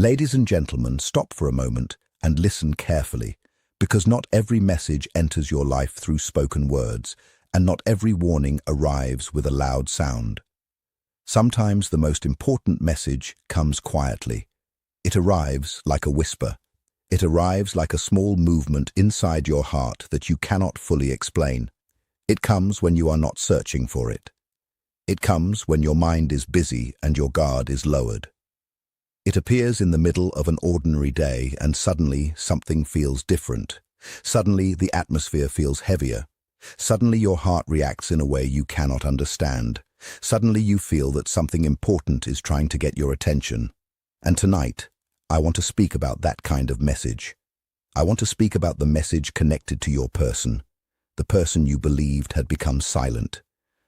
Ladies and gentlemen, stop for a moment and listen carefully, because not every message enters your life through spoken words, and not every warning arrives with a loud sound. Sometimes the most important message comes quietly. It arrives like a whisper. It arrives like a small movement inside your heart that you cannot fully explain. It comes when you are not searching for it. It comes when your mind is busy and your guard is lowered. It appears in the middle of an ordinary day, and suddenly something feels different. Suddenly the atmosphere feels heavier. Suddenly your heart reacts in a way you cannot understand. Suddenly you feel that something important is trying to get your attention. And tonight, I want to speak about that kind of message. I want to speak about the message connected to your person. The person you believed had become silent.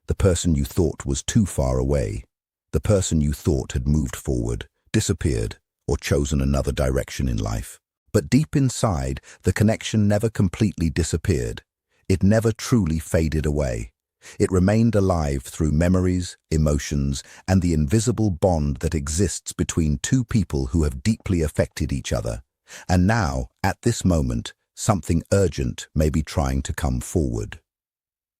The person you thought was too far away. The person you thought had moved forward, disappeared, or chosen another direction in life. But deep inside, the connection never completely disappeared. It never truly faded away. It remained alive through memories, emotions, and the invisible bond that exists between two people who have deeply affected each other. And now, at this moment, something urgent may be trying to come forward.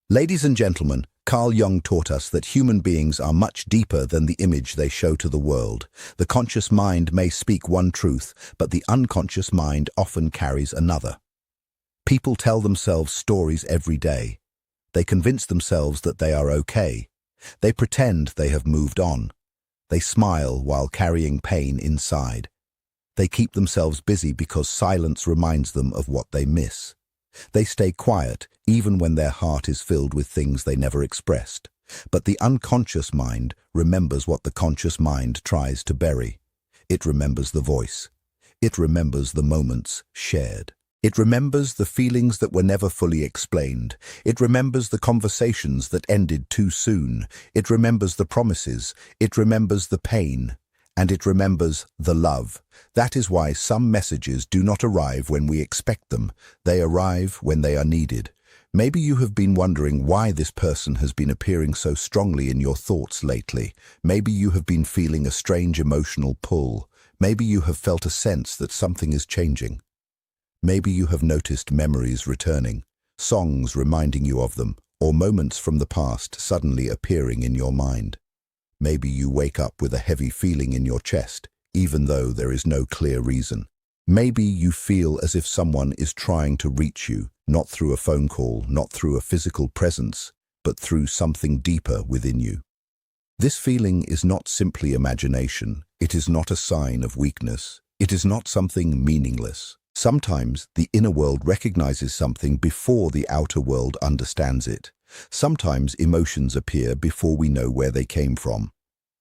Ladies and gentlemen, Carl Jung taught us that human beings are much deeper than the image they show to the world. The conscious mind may speak one truth, but the unconscious mind often carries another. People tell themselves stories every day. They convince themselves that they are okay. They pretend they have moved on. They smile while carrying pain inside. They keep themselves busy because silence reminds them of what they miss. They stay quiet even when their heart is filled with things they never expressed. But the unconscious mind remembers what the conscious mind tries to bury. It remembers the voice. It remembers the moments shared. It remembers the feelings that were never fully explained. It remembers the conversations that ended too soon. It remembers the promises. It remembers the pain. And it remembers the love. That is why some messages do not arrive when we expect them. They arrive when they are needed. Maybe you have been wondering why this person has been appearing so strongly in your thoughts lately. Maybe you have been feeling a strange emotional pull. Maybe you have felt a sense that something is changing. Maybe you have noticed memories returning, songs reminding you of them, or moments from the past suddenly appearing in your mind. Maybe you wake up with a heavy feeling in your chest, even though there is no clear reason. Maybe you feel as if someone is trying to reach you, not through a phone call, not through a physical presence, but through something deeper within you. This feeling is not simply imagination. It is not a sign of weakness. It is not something meaningless. Sometimes the inner world recognizes something before the outer world understands it. Sometimes emotions appear before we know where they came from.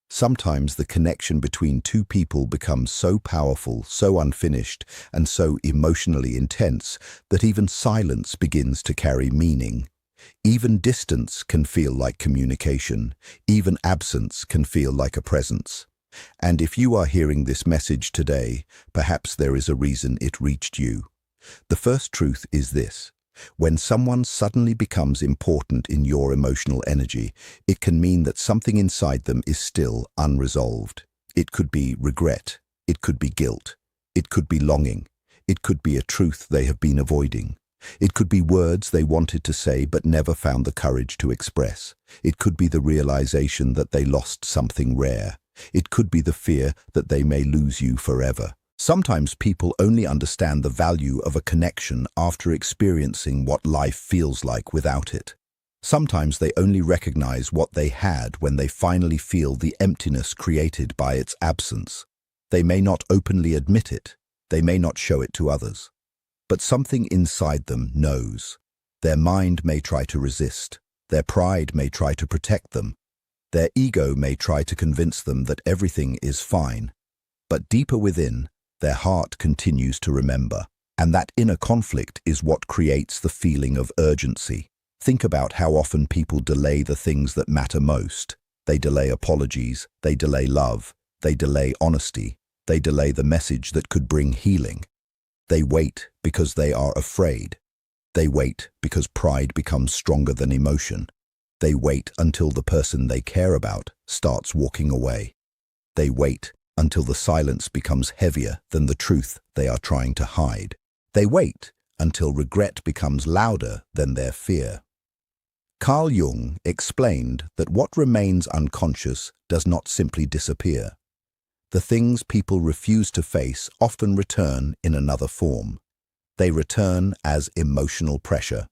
Sometimes the connection between two people becomes so powerful, so unfinished, and so emotionally intense that even silence begins to carry meaning. Even distance can feel like communication. Even absence can feel like a presence. And if you are hearing this message today, perhaps there is a reason it reached you. The first truth is this. When someone suddenly becomes important in your emotional energy, it can mean that something inside them is still unresolved. It could be regret. It could be guilt. It could be longing. It could be a truth they have been avoiding. It could be words they wanted to say but never found the courage to express. It could be the realization that they lost something rare. It could be the fear that they may lose you forever. Sometimes people only understand the value of a connection after experiencing what life feels like without it. Sometimes they only recognize what they had when they finally feel the emptiness created by its absence. They may not openly admit it. They may not show it to others. But something inside them knows. Their mind may try to resist. Their pride may try to protect them. Their ego may try to convince them that everything is fine. But deeper within, their heart continues to remember. And that inner conflict is what creates the feeling of urgency. Think about how often people delay the things that matter most. They delay apologies. They delay love. They delay honesty. They delay the message that could bring healing. They wait because they are afraid. They wait because pride becomes stronger than emotion. They wait until the person they care about starts walking away. They wait until the silence becomes heavier than the truth they are trying to hide. They wait until regret becomes louder than their fear. Carl Jung explained that what remains unconscious does not simply disappear. The things people refuse to face often return in another form. They return as emotional pressure.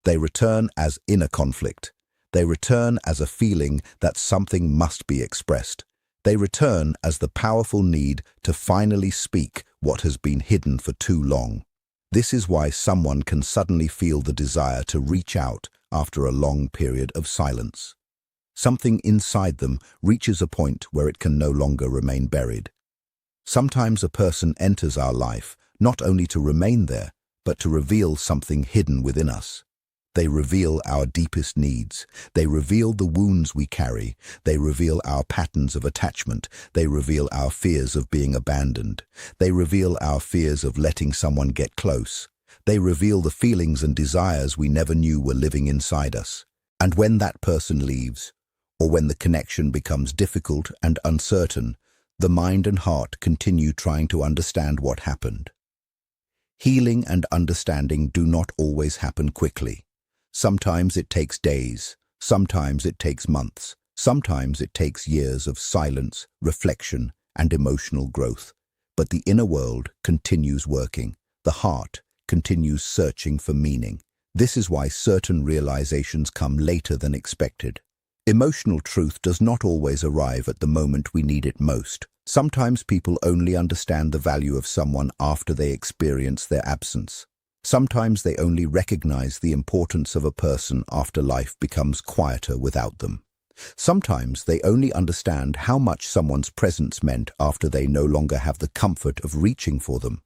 They return as inner conflict. They return as a feeling that something must be expressed. They return as the powerful need to finally speak what has been hidden for too long. This is why someone can suddenly feel the desire to reach out after a long period of silence. Something inside them reaches a point where it can no longer remain buried. Sometimes a person enters our life not only to remain there, but to reveal something hidden within us. They reveal our deepest needs. They reveal the wounds we carry. They reveal our patterns of attachment. They reveal our fears of being abandoned. They reveal our fears of letting someone get close. They reveal the feelings and desires we never knew were living inside us. And when that person leaves, or when the connection becomes difficult and uncertain, the mind and heart continue trying to understand what happened. Healing and understanding do not always happen quickly. Sometimes it takes days, sometimes it takes months, sometimes it takes years of silence, reflection, and emotional growth. But the inner world continues working. The heart continues searching for meaning. This is why certain realizations come later than expected. Emotional truth does not always arrive at the moment we need it most. Sometimes people only understand the value of someone after they experience their absence. Sometimes they only recognize the importance of a person after life becomes quieter without them. Sometimes they only understand how much someone's presence meant after they no longer have the comfort of reaching for them.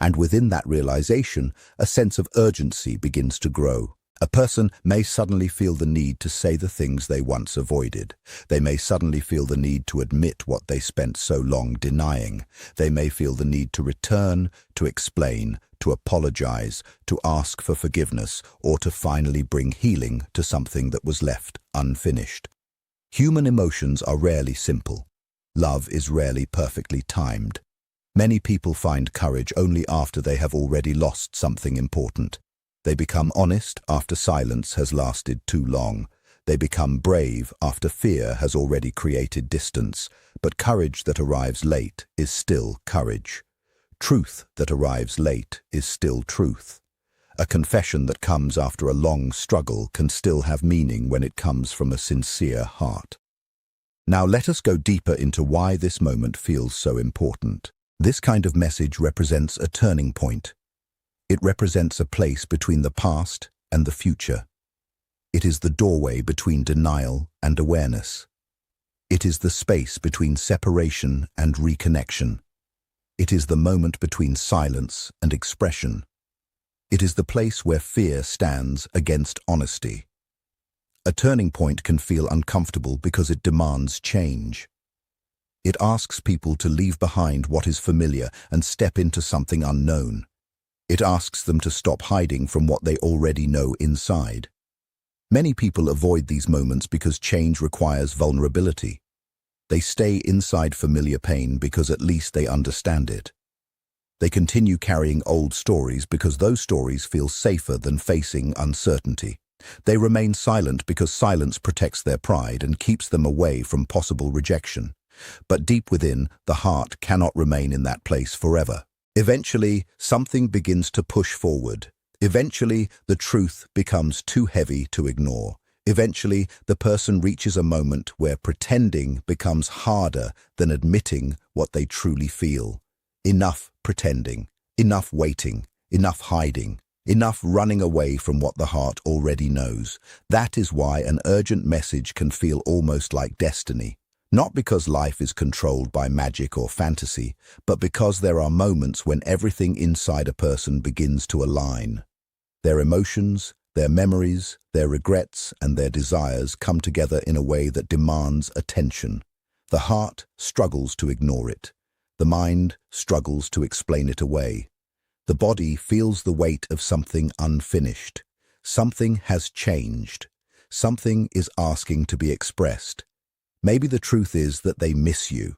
And within that realization, a sense of urgency begins to grow. A person may suddenly feel the need to say the things they once avoided. They may suddenly feel the need to admit what they spent so long denying. They may feel the need to return, to explain, to apologize, to ask for forgiveness, or to finally bring healing to something that was left unfinished. Human emotions are rarely simple. Love is rarely perfectly timed. Many people find courage only after they have already lost something important. They become honest after silence has lasted too long. They become brave after fear has already created distance. But courage that arrives late is still courage. Truth that arrives late is still truth. A confession that comes after a long struggle can still have meaning when it comes from a sincere heart. Now let us go deeper into why this moment feels so important. This kind of message represents a turning point. It represents a place between the past and the future. It is the doorway between denial and awareness. It is the space between separation and reconnection. It is the moment between silence and expression. It is the place where fear stands against honesty. A turning point can feel uncomfortable because it demands change. It asks people to leave behind what is familiar and step into something unknown. It asks them to stop hiding from what they already know inside. Many people avoid these moments because change requires vulnerability. They stay inside familiar pain because at least they understand it. They continue carrying old stories because those stories feel safer than facing uncertainty. They remain silent because silence protects their pride and keeps them away from possible rejection. But deep within, the heart cannot remain in that place forever. Eventually, something begins to push forward. Eventually, the truth becomes too heavy to ignore. Eventually, the person reaches a moment where pretending becomes harder than admitting what they truly feel. Enough pretending, enough waiting, enough hiding, enough running away from what the heart already knows. That is why an urgent message can feel almost like destiny. Not because life is controlled by magic or fantasy, but because there are moments when everything inside a person begins to align. Their emotions, their memories, their regrets, and their desires come together in a way that demands attention. The heart struggles to ignore it. The mind struggles to explain it away. The body feels the weight of something unfinished. Something has changed. Something is asking to be expressed. Maybe the truth is that they miss you.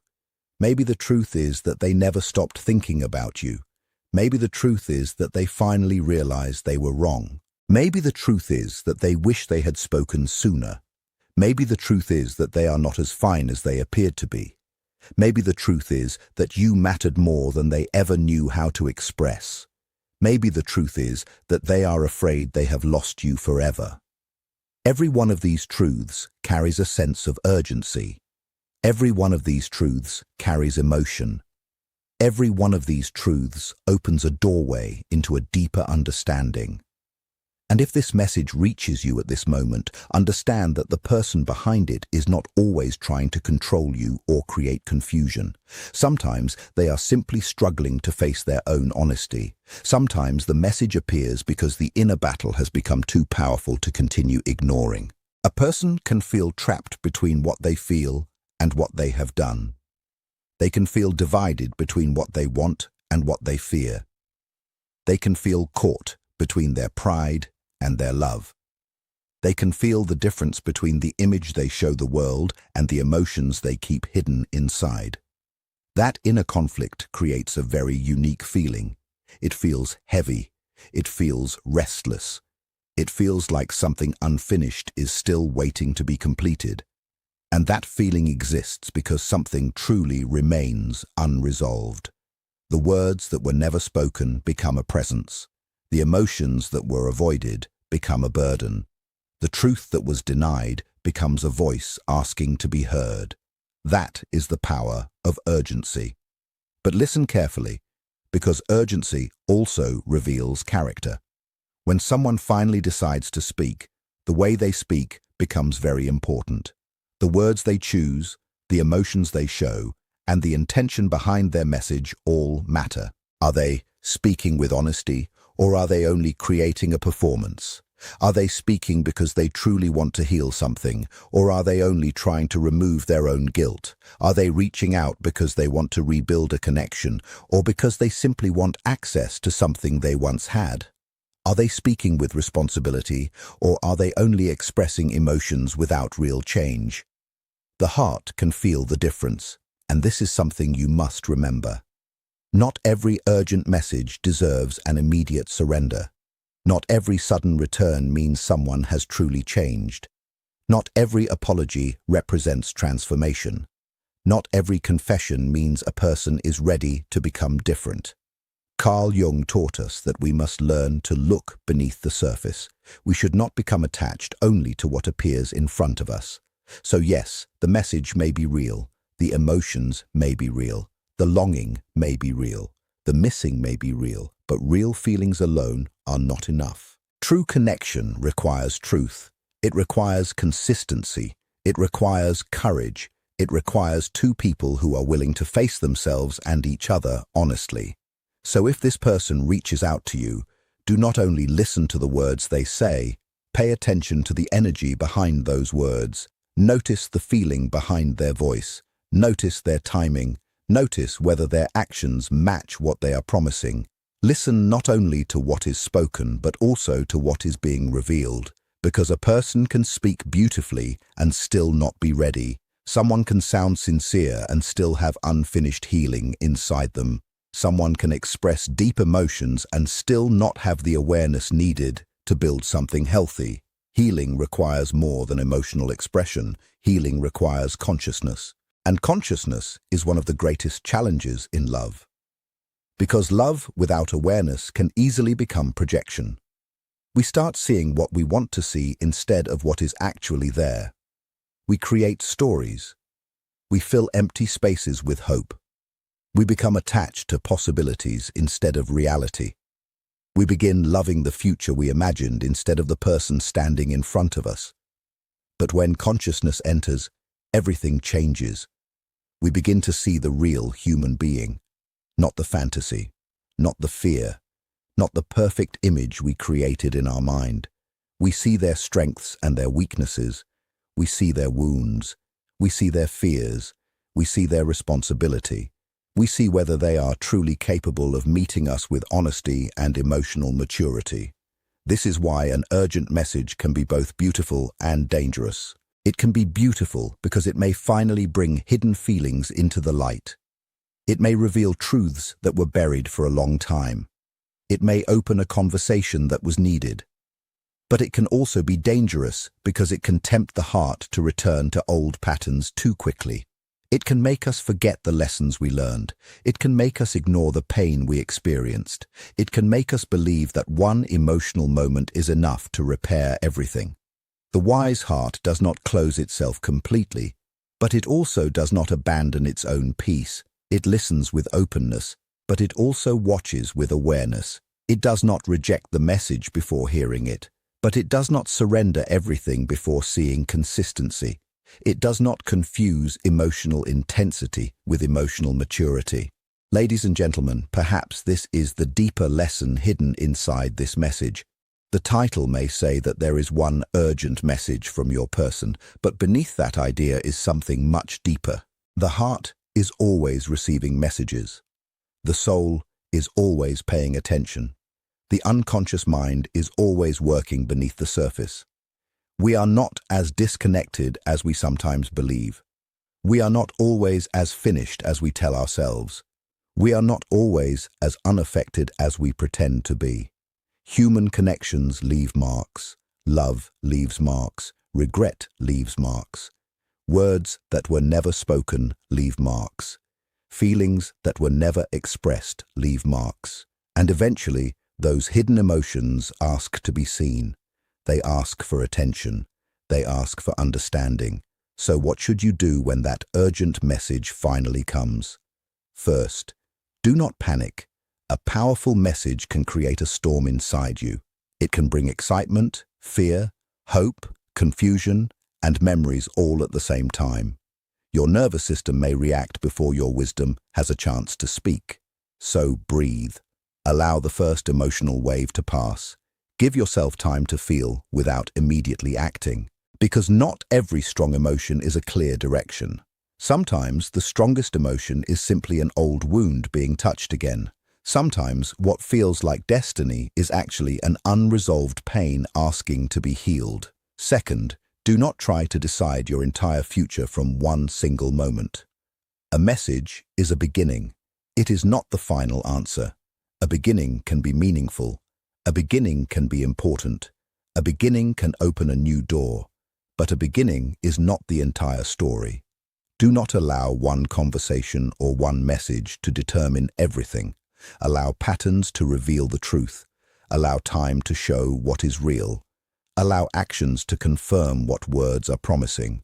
Maybe the truth is that they never stopped thinking about you. Maybe the truth is that they finally realized they were wrong. Maybe the truth is that they wish they had spoken sooner. Maybe the truth is that they are not as fine as they appeared to be. Maybe the truth is that you mattered more than they ever knew how to express. Maybe the truth is that they are afraid they have lost you forever. Every one of these truths carries a sense of urgency. Every one of these truths carries emotion. Every one of these truths opens a doorway into a deeper understanding. And if this message reaches you at this moment, understand that the person behind it is not always trying to control you or create confusion. Sometimes they are simply struggling to face their own honesty. Sometimes the message appears because the inner battle has become too powerful to continue ignoring. A person can feel trapped between what they feel and what they have done. They can feel divided between what they want and what they fear. They can feel caught between their pride and their love. They can feel the difference between the image they show the world and the emotions they keep hidden inside. That inner conflict creates a very unique feeling. It feels heavy. It feels restless. It feels like something unfinished is still waiting to be completed. And that feeling exists because something truly remains unresolved. The words that were never spoken become a presence. The emotions that were avoided become a burden. The truth that was denied becomes a voice asking to be heard. That is the power of urgency. But listen carefully, because urgency also reveals character. When someone finally decides to speak, the way they speak becomes very important. The words they choose, the emotions they show, and the intention behind their message all matter. Are they speaking with honesty, or are they only creating a performance? Are they speaking because they truly want to heal something, or are they only trying to remove their own guilt? Are they reaching out because they want to rebuild a connection, or because they simply want access to something they once had? Are they speaking with responsibility, or are they only expressing emotions without real change? The heart can feel the difference, and this is something you must remember. Not every urgent message deserves an immediate surrender. Not every sudden return means someone has truly changed. Not every apology represents transformation. Not every confession means a person is ready to become different. Carl Jung taught us that we must learn to look beneath the surface. We should not become attached only to what appears in front of us. So yes, the message may be real, the emotions may be real, the longing may be real, the missing may be real, but real feelings alone are not enough. True connection requires truth. It requires consistency. It requires courage. It requires two people who are willing to face themselves and each other honestly. So if this person reaches out to you, do not only listen to the words they say, pay attention to the energy behind those words. Notice the feeling behind their voice. Notice their timing. Notice whether their actions match what they are promising. Listen not only to what is spoken, but also to what is being revealed. Because a person can speak beautifully and still not be ready. Someone can sound sincere and still have unfinished healing inside them. Someone can express deep emotions and still not have the awareness needed to build something healthy. Healing requires more than emotional expression. Healing requires consciousness. And consciousness is one of the greatest challenges in love. Because love without awareness can easily become projection. We start seeing what we want to see instead of what is actually there. We create stories. We fill empty spaces with hope. We become attached to possibilities instead of reality. We begin loving the future we imagined instead of the person standing in front of us. But when consciousness enters, everything changes. We begin to see the real human being, not the fantasy, not the fear, not the perfect image we created in our mind. We see their strengths and their weaknesses. We see their wounds. We see their fears. We see their responsibility. We see whether they are truly capable of meeting us with honesty and emotional maturity. This is why an urgent message can be both beautiful and dangerous. It can be beautiful because it may finally bring hidden feelings into the light. It may reveal truths that were buried for a long time. It may open a conversation that was needed. But it can also be dangerous because it can tempt the heart to return to old patterns too quickly. It can make us forget the lessons we learned. It can make us ignore the pain we experienced. It can make us believe that one emotional moment is enough to repair everything. The wise heart does not close itself completely, but it also does not abandon its own peace. It listens with openness, but it also watches with awareness. It does not reject the message before hearing it, but it does not surrender everything before seeing consistency. It does not confuse emotional intensity with emotional maturity. Ladies and gentlemen, perhaps this is the deeper lesson hidden inside this message. The title may say that there is one urgent message from your person, but beneath that idea is something much deeper. The heart is always receiving messages. The soul is always paying attention. The unconscious mind is always working beneath the surface. We are not as disconnected as we sometimes believe. We are not always as finished as we tell ourselves. We are not always as unaffected as we pretend to be. Human connections leave marks. Love leaves marks. Regret leaves marks. Words that were never spoken leave marks. Feelings that were never expressed leave marks. And eventually, those hidden emotions ask to be seen. They ask for attention. They ask for understanding. So what should you do when that urgent message finally comes? First, do not panic. A powerful message can create a storm inside you. It can bring excitement, fear, hope, confusion, and memories all at the same time. Your nervous system may react before your wisdom has a chance to speak. So breathe. Allow the first emotional wave to pass. Give yourself time to feel without immediately acting, because not every strong emotion is a clear direction. Sometimes the strongest emotion is simply an old wound being touched again. Sometimes what feels like destiny is actually an unresolved pain asking to be healed. Second, do not try to decide your entire future from one single moment. A message is a beginning. It is not the final answer. A beginning can be meaningful. A beginning can be important. A beginning can open a new door. But a beginning is not the entire story. Do not allow one conversation or one message to determine everything. Allow patterns to reveal the truth. Allow time to show what is real. Allow actions to confirm what words are promising.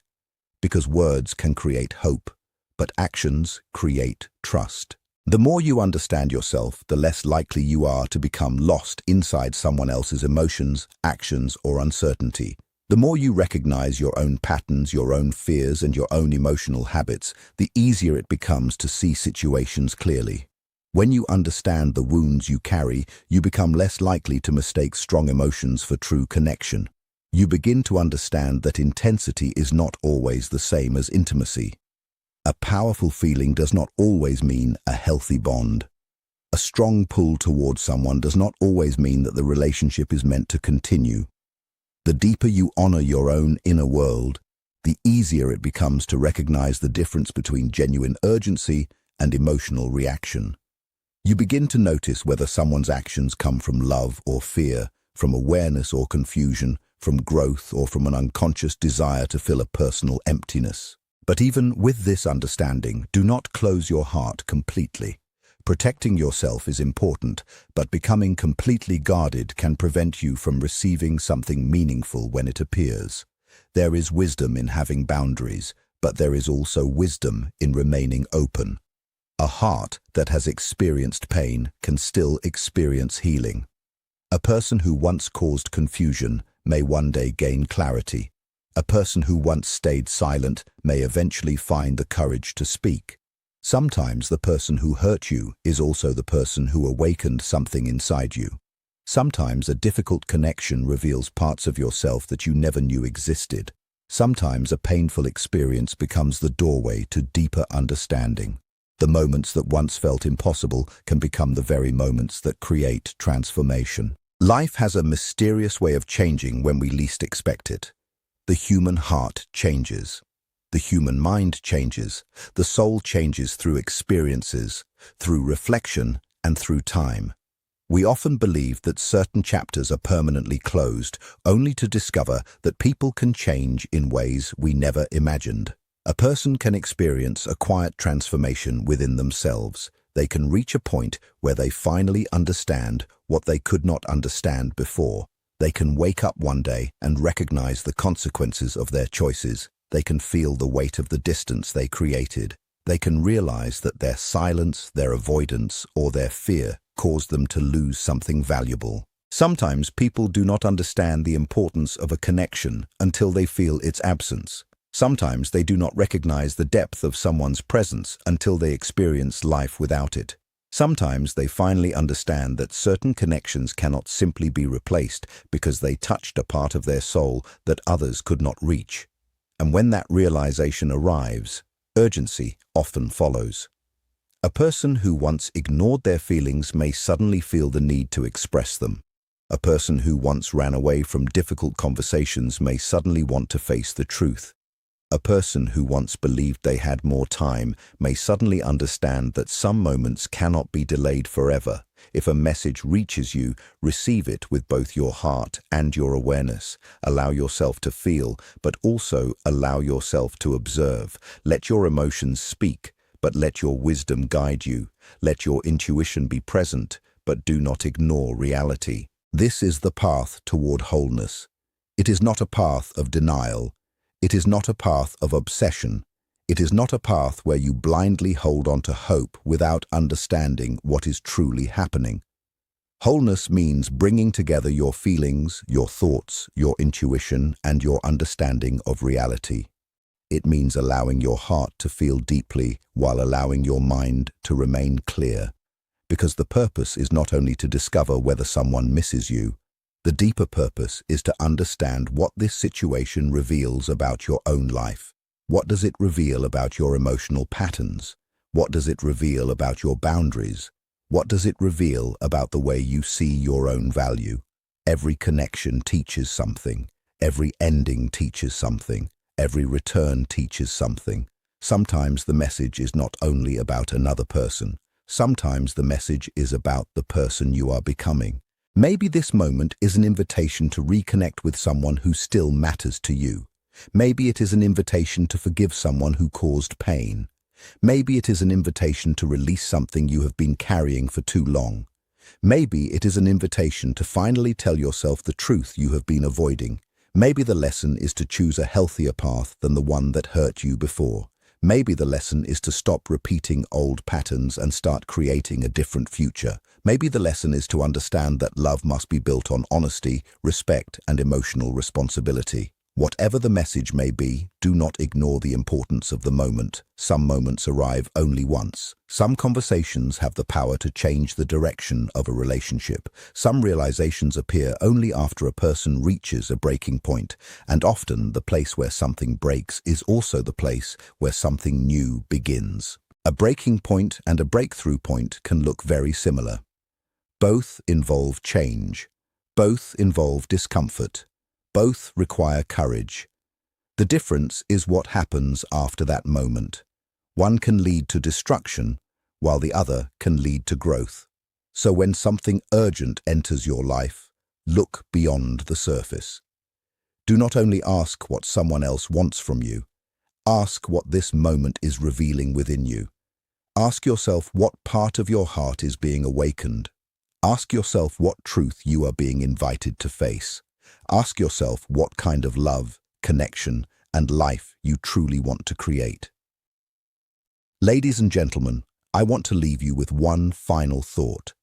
Because words can create hope, but actions create trust. The more you understand yourself, the less likely you are to become lost inside someone else's emotions, actions, or uncertainty. The more you recognize your own patterns, your own fears, and your own emotional habits, the easier it becomes to see situations clearly. When you understand the wounds you carry, you become less likely to mistake strong emotions for true connection. You begin to understand that intensity is not always the same as intimacy. A powerful feeling does not always mean a healthy bond. A strong pull towards someone does not always mean that the relationship is meant to continue. The deeper you honor your own inner world, the easier it becomes to recognize the difference between genuine urgency and emotional reaction. You begin to notice whether someone's actions come from love or fear, from awareness or confusion, from growth or from an unconscious desire to fill a personal emptiness. But even with this understanding, do not close your heart completely. Protecting yourself is important, but becoming completely guarded can prevent you from receiving something meaningful when it appears. There is wisdom in having boundaries, but there is also wisdom in remaining open. A heart that has experienced pain can still experience healing. A person who once caused confusion may one day gain clarity. A person who once stayed silent may eventually find the courage to speak. Sometimes the person who hurt you is also the person who awakened something inside you. Sometimes a difficult connection reveals parts of yourself that you never knew existed. Sometimes a painful experience becomes the doorway to deeper understanding. The moments that once felt impossible can become the very moments that create transformation. Life has a mysterious way of changing when we least expect it. The human heart changes. The human mind changes. The soul changes through experiences, through reflection, and through time. We often believe that certain chapters are permanently closed, only to discover that people can change in ways we never imagined. A person can experience a quiet transformation within themselves. They can reach a point where they finally understand what they could not understand before. They can wake up one day and recognize the consequences of their choices. They can feel the weight of the distance they created. They can realize that their silence, their avoidance, or their fear caused them to lose something valuable. Sometimes people do not understand the importance of a connection until they feel its absence. Sometimes they do not recognize the depth of someone's presence until they experience life without it. Sometimes they finally understand that certain connections cannot simply be replaced because they touched a part of their soul that others could not reach. And when that realization arrives, urgency often follows. A person who once ignored their feelings may suddenly feel the need to express them. A person who once ran away from difficult conversations may suddenly want to face the truth. A person who once believed they had more time may suddenly understand that some moments cannot be delayed forever. If a message reaches you, receive it with both your heart and your awareness. Allow yourself to feel, but also allow yourself to observe. Let your emotions speak, but let your wisdom guide you. Let your intuition be present, but do not ignore reality. This is the path toward wholeness. It is not a path of denial. It is not a path of obsession. It is not a path where you blindly hold on to hope without understanding what is truly happening. Wholeness means bringing together your feelings, your thoughts, your intuition, and your understanding of reality. It means allowing your heart to feel deeply while allowing your mind to remain clear. Because the purpose is not only to discover whether someone misses you, the deeper purpose is to understand what this situation reveals about your own life. What does it reveal about your emotional patterns? What does it reveal about your boundaries? What does it reveal about the way you see your own value? Every connection teaches something. Every ending teaches something. Every return teaches something. Sometimes the message is not only about another person. Sometimes the message is about the person you are becoming. Maybe this moment is an invitation to reconnect with someone who still matters to you. Maybe it is an invitation to forgive someone who caused pain. Maybe it is an invitation to release something you have been carrying for too long. Maybe it is an invitation to finally tell yourself the truth you have been avoiding. Maybe the lesson is to choose a healthier path than the one that hurt you before. Maybe the lesson is to stop repeating old patterns and start creating a different future. Maybe the lesson is to understand that love must be built on honesty, respect, and emotional responsibility. Whatever the message may be, do not ignore the importance of the moment. Some moments arrive only once. Some conversations have the power to change the direction of a relationship. Some realizations appear only after a person reaches a breaking point, and often the place where something breaks is also the place where something new begins. A breaking point and a breakthrough point can look very similar. Both involve change. Both involve discomfort. Both require courage. The difference is what happens after that moment. One can lead to destruction, while the other can lead to growth. So when something urgent enters your life, look beyond the surface. Do not only ask what someone else wants from you. Ask what this moment is revealing within you. Ask yourself what part of your heart is being awakened. Ask yourself what truth you are being invited to face. Ask yourself what kind of love, connection, and life you truly want to create. Ladies and gentlemen, I want to leave you with one final thought.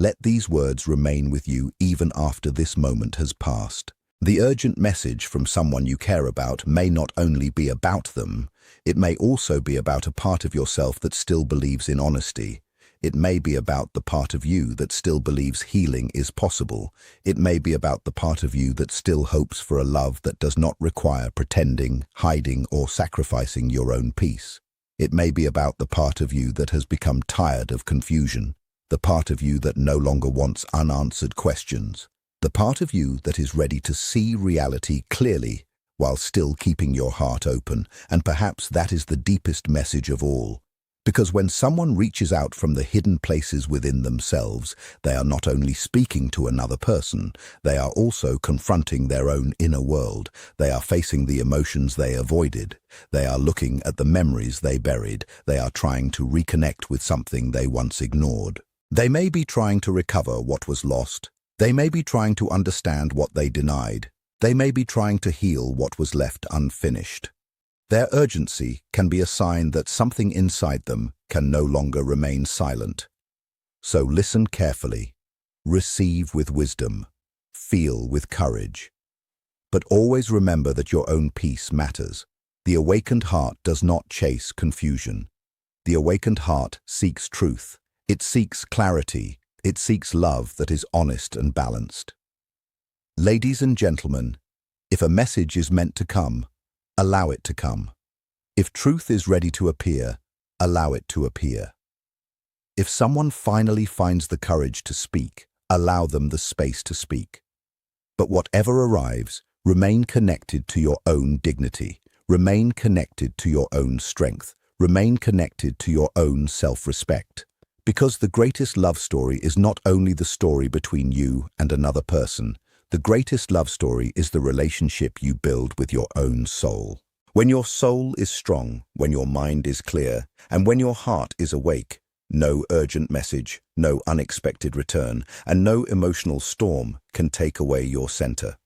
Let these words remain with you even after this moment has passed. The urgent message from someone you care about may not only be about them, it may also be about a part of yourself that still believes in honesty. It may be about the part of you that still believes healing is possible. It may be about the part of you that still hopes for a love that does not require pretending, hiding, or sacrificing your own peace. It may be about the part of you that has become tired of confusion, the part of you that no longer wants unanswered questions, the part of you that is ready to see reality clearly while still keeping your heart open, and perhaps that is the deepest message of all. Because when someone reaches out from the hidden places within themselves, they are not only speaking to another person, they are also confronting their own inner world. They are facing the emotions they avoided. They are looking at the memories they buried. They are trying to reconnect with something they once ignored. They may be trying to recover what was lost. They may be trying to understand what they denied. They may be trying to heal what was left unfinished. Their urgency can be a sign that something inside them can no longer remain silent. So listen carefully, receive with wisdom, feel with courage. But always remember that your own peace matters. The awakened heart does not chase confusion. The awakened heart seeks truth. It seeks clarity. It seeks love that is honest and balanced. Ladies and gentlemen, if a message is meant to come, allow it to come. If truth is ready to appear, allow it to appear. If someone finally finds the courage to speak, allow them the space to speak. But whatever arrives, remain connected to your own dignity. Remain connected to your own strength. Remain connected to your own self-respect. Because the greatest love story is not only the story between you and another person. The greatest love story is the relationship you build with your own soul. When your soul is strong, when your mind is clear, and when your heart is awake, no urgent message, no unexpected return, and no emotional storm can take away your center.